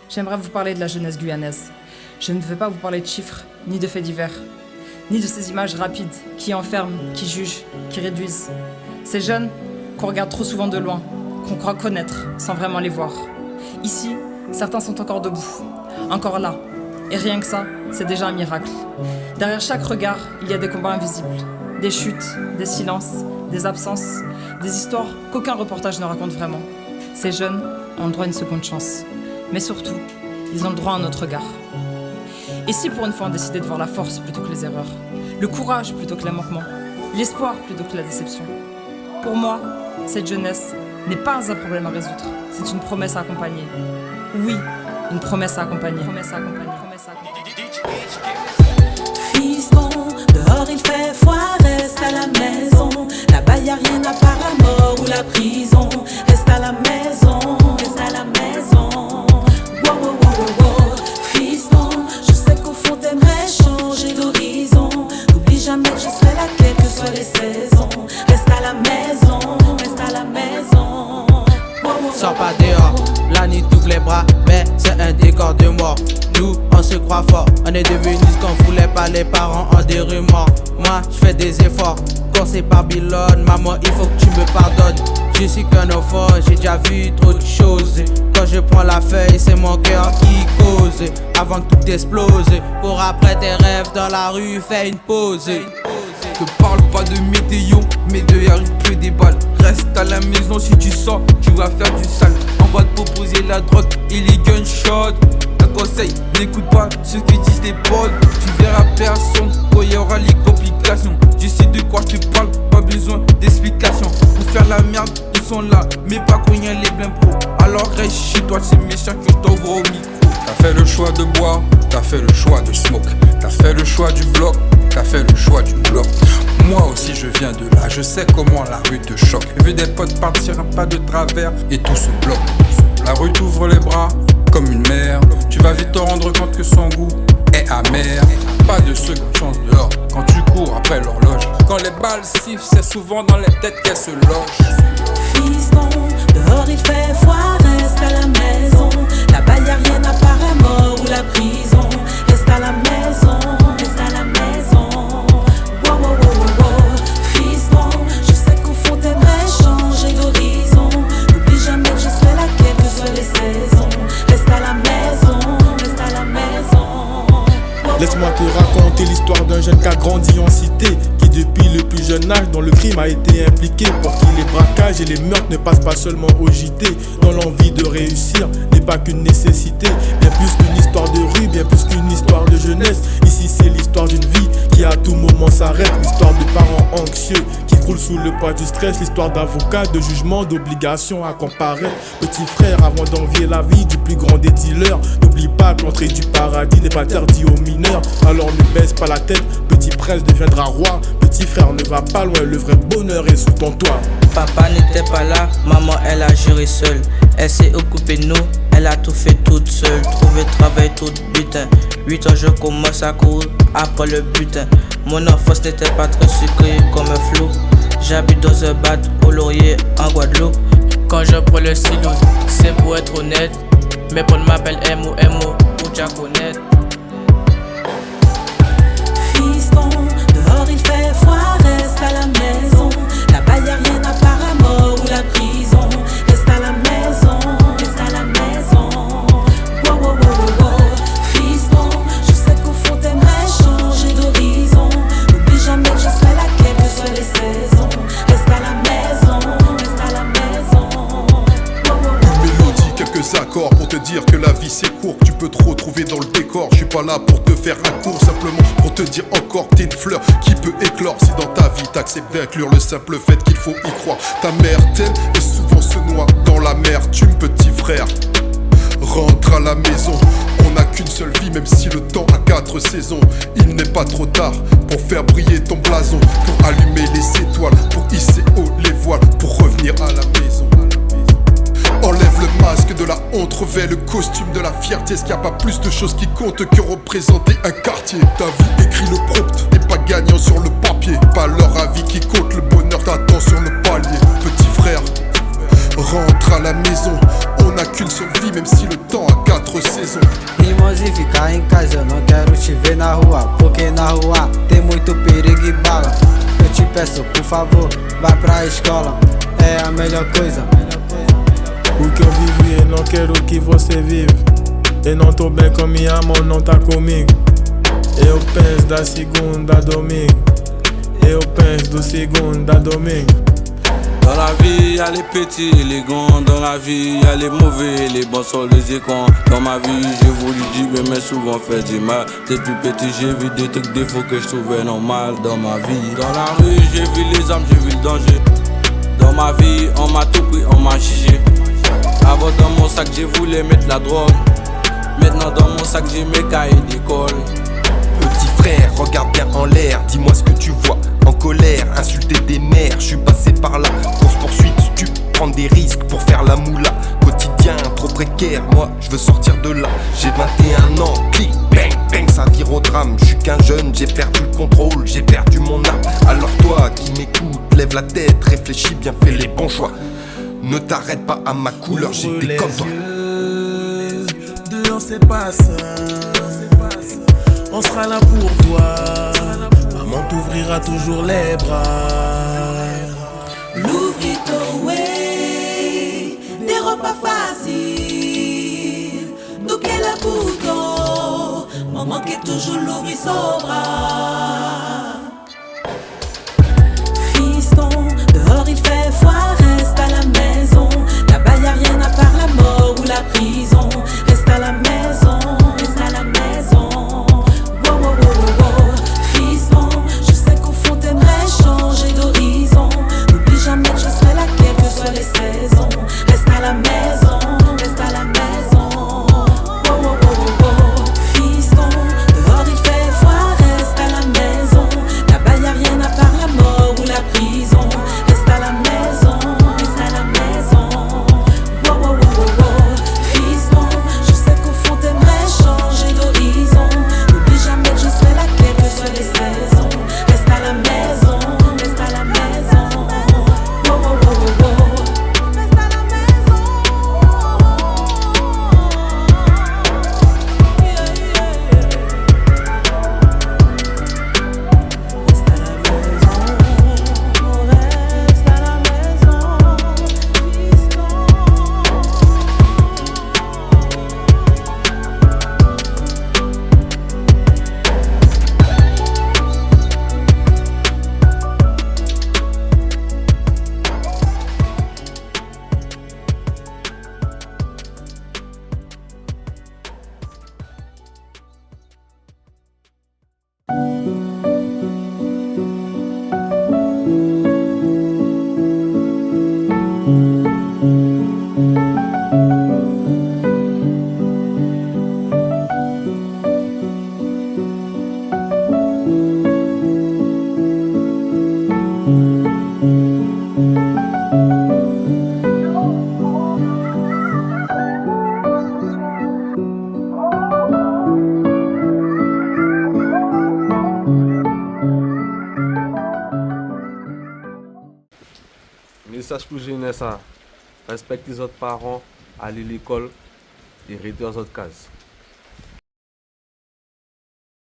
j'aimerais vous parler de la jeunesse guyanaise. Je ne veux pas vous parler de chiffres, ni de faits divers, ni de ces images rapides qui enferment, qui jugent, qui réduisent. Ces jeunes qu'on regarde trop souvent de loin, qu'on croit connaître sans vraiment les voir. Ici, certains sont encore debout, encore là. Et rien que ça, c'est déjà un miracle. Derrière chaque regard, il y a des combats invisibles, des chutes, des silences, des absences, des histoires qu'aucun reportage ne raconte vraiment. Ces jeunes ont le droit à une seconde chance. Mais surtout, ils ont le droit à un autre regard. Et si pour une fois on décidait de voir la force plutôt que les erreurs, le courage plutôt que les manquements, l'espoir plutôt que la déception? Pour moi, cette jeunesse n'est pas un problème à résoudre, c'est une promesse à accompagner. Oui, une promesse à accompagner. Fiston, dehors il fait froid, reste à la maison. Là-bas y'a rien à part la mort ou la prison. Reste à la maison, reste à la maison. Wow, wow, wow, wow, wow. Fiston, je sais qu'au fond t'aimerais changer d'horizon. N'oublie jamais que je serai là quelles que soient les saisons. Reste à la maison, reste à la maison. Wow, wow, Sors pas dehors, la nuit t'ouvre les bras, mais c'est un décor de mort. Nous, on se croit fort, on est devenu ce qu'on voulait pas, les parents ont des rumeurs. Moi, je fais des efforts, quand c'est Babylone, maman, il faut que tu me pardonnes. Je suis qu'un enfant, j'ai déjà vu trop de choses. Quand je prends la feuille, c'est mon cœur qui cause. Avant que tout explose, pour après tes rêves dans la rue, fais une pause. Te parle pas de météo, mais dehors il pleut des balles. Reste à la maison, si tu sors, tu vas faire du sale. On va te proposer la drogue et les gunshots. Un conseil, n'écoute pas ceux qui disent des potes. Tu verras personne quand il y aura les complications. Je sais de quoi je te parle, pas besoin d'explications. Pour faire la merde, ils sont là, mais pas quand il y a les blins pro. Alors reste chez toi, c'est méchant que je t'envoie au micro. T'as fait le choix de boire, t'as fait le choix de smoke. T'as fait le choix du bloc, t'as fait le choix du bloc. Moi aussi je viens de là, je sais comment la rue te choque. J'ai vu des potes partir un pas de travers et tout se bloque. La rue t'ouvre les bras comme une mère. Tu vas vite te rendre compte que son goût est amer. Pas de seconde chance dehors quand tu cours après l'horloge. Quand les balles sifflent, c'est souvent dans les têtes qu'elles se logent. Fiston, dehors il fait froid, reste à la maison. Là-bas y'a rien à part la mort ou la prison. Reste à la maison, reste à la maison. Wow, wow, wow, wow, wow. Fiston, je sais qu'au fond t'aimerais changer d'horizon. N'oublie jamais que je serai là quelles que soient les saisons. Reste à la maison, reste à la maison. Laisse-moi te raconter l'histoire d'un jeune qui a grandi en cité, qui depuis le plus jeune âge dans le crime a été impliqué. Pour qui les braquages et les meurtres ne passent pas seulement au JT. Dans l'envie de réussir n'est pas qu'une nécessité, bien plus qu'une histoire de rue, bien plus qu'une histoire de jeunesse. Ici c'est l'histoire d'une vie qui à tout moment s'arrête. L'histoire de parents anxieux qui croulent sous le poids du stress. L'histoire d'avocats, de jugements, d'obligations à comparaître. Petit frère, avant d'envier la vie du plus grand des dealers, n'oublie pas que l'entrée du paradis n'est pas interdite aux mineurs. Alors ne baisse pas la tête, petit prince deviendra roi. Petit frère ne va pas loin, le vrai bonheur est sous ton toit. Papa n'était pas là, maman elle a géré seule. Elle s'est occupée de nous, elle a tout fait toute seule. Trouver travail tout butin. 8 ans je commence à courir après le butin. Mon enfance n'était pas très sucrée comme un flou. J'habite dans un bat au Laurier en Guadeloupe. Quand je prends le stylo, c'est pour être honnête. Mes potes m'appellent MO pour Jaconet. Fiston, dehors il fait froid, reste à la maison. Là-bas y'a rien à part la mort ou la prison. Reste à la maison, reste à la maison. Wow, wow, wow, wow, wow. Fiston, je sais qu'au fond t'aimerais changer d'horizon. N'oublie jamais que je serai là quelles que soient les saisons. Reste à la maison, reste à la maison. Wow, wow, wow. Une mélodie, quelques accords pour te dire que la vie c'est court. Tu peux te retrouver dans le décor. Je suis pas là pour te faire un cours, simplement pour te dire encore que t'es une fleur qui peut éclore. Si dans ta vie t'acceptes d'inclure le simple fait qu'il faut y croire. Ta mère t'aime et souvent se noie dans l'amertume, petit frère. Rentre à la maison, on n'a qu'une seule vie, même si le temps a 4 saisons. Il n'est pas trop tard pour faire briller ton blason, pour allumer les étoiles, pour hisser haut les voiles, pour revenir à la maison. Enlève le masque de la honte, revêt le costume de la fierté. Est-ce qu'il n'y a pas plus de choses qui comptent que représenter un quartier? Ta vie écrit le prompt, t'es pas gagnant sur le papier. Pas leur avis qui compte, le bonheur t'attend sur le palier. Petit frère, rentre à la maison, on n'a qu'une seule vie, même si le temps a 4 saisons. Irmãos, e ficar em casa, eu não quero te ver na rua, porque na rua tem muito perigo e bala. Eu te peço, por favor, vai pra escola, é a melhor coisa. O que eu vivi, eu não quero que você vive. Eu não tô bem com minha mão, não tá comigo. Eu penso da segunda a domingo. Eu penso do segundo a domingo. Dans la vie, y'a les petits et les grands. Dans la vie, y'a les mauvais, les bons sont les écrans. Dans ma vie, j'ai voulu dire, mais souvent fait du mal. Depuis petit, j'ai vu des trucs, des faux que je trouvais normal dans ma vie. Dans la rue, j'ai vu les armes, j'ai vu le danger. Dans ma vie, on m'a tout pris, on m'a jugé. Avant, dans mon sac, j'ai voulu mettre la drogue. Maintenant, dans mon sac, j'ai mes cahiers d'école. Petit frère, regarde bien en l'air, dis-moi ce que tu vois. En colère, insulter des mères, je suis passé par là. Course poursuite, stup, prendre des risques pour faire la moula. Quotidien, trop précaire, moi je veux sortir de là. J'ai 21 ans, clic, bang, bang, ça vire au drame. Je suis qu'un jeune, j'ai perdu le contrôle, j'ai perdu mon âme. Alors toi qui m'écoutes, lève la tête, réfléchis bien, fais les bons choix. Ne t'arrête pas à ma couleur, j'étais comme toi. Dehors c'est pas ça. On sera là pour toi. Maman t'ouvrira toujours les bras. L'ouvrito way, des repas faciles. Nous qu'elle a bouton, maman qui toujours l'ouvrir son bras. Fiston, dehors il fait froid, reste à la maison. Là-bas y'a rien à part la mort ou la prison. Reste à la maison, reste à la maison. Fiston, je sais qu'au fond t'aimerais changer d'horizon. N'oublie jamais que je serai là quelles que soient les saisons. Reste à la maison, reste à la maison. Fiston, dehors il fait froid, reste à la maison. Là-bas y'a rien à part la mort ou la prison. Reste à la maison, reste à la maison. Fiston, je sais qu'au fond t'aimerais changer d'horizon. N'oublie jamais que je serai là quelles que soient les saisons. Reste à la maison, reste à la maison. Reste à la Message pour jeunesse, respectez les autres parents, allez à l'école et arrêtez les autres cases.